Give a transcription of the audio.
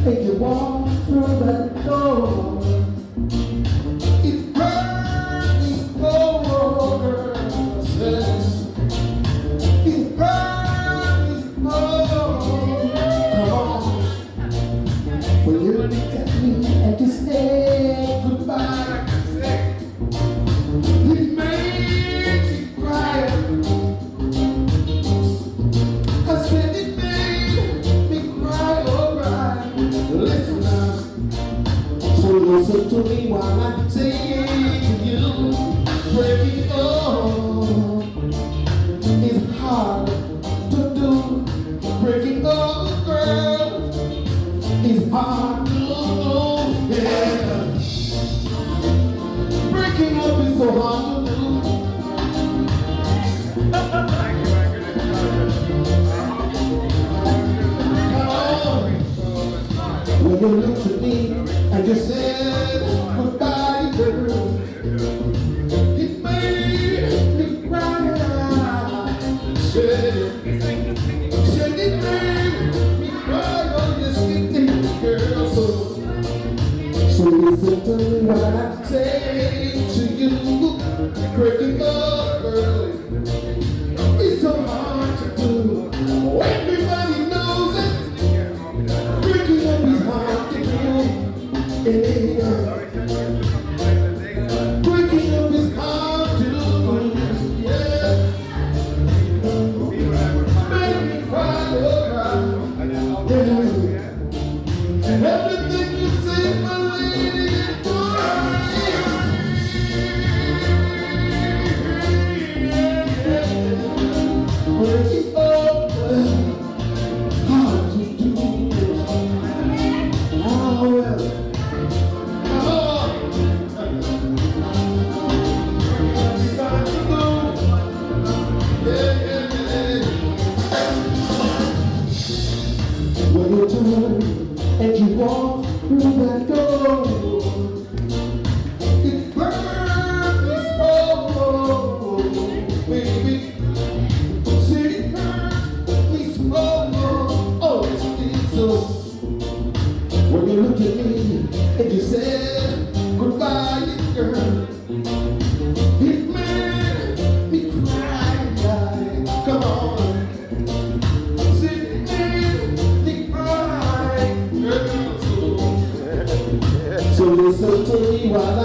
If you walk through that door, it burns me cold, girl. It burns me cold. Come on, when you look at me and you say goodbye, it makes me cry. I said it made me cry, oh cry. Listen now, so listen to me while I say to you, breaking up is hard to do. Breaking up, girl, is hard to do. Yeah, breaking up is so hard to do. When you look to me and you said goodbye, girl, it made me cry. Said it made me cry. Oh, yes, it did, girl. So listen to me when I say to you, breaking up, girl, it's so hard to do. Everybody knows it. Breaking up is hard to do. Yeah. Breaking up is hard to do. Yeah. Make me cry, oh cry. Yeah. And everything you say, my lady, is breaking up, hard to do. Oh, well. When you turn and you walk through that door, it burns me so, baby. See, it burns me so. Oh, it's so. When you look at me and you said goodbye, girl, it made me cry. Come on. So listen to me while I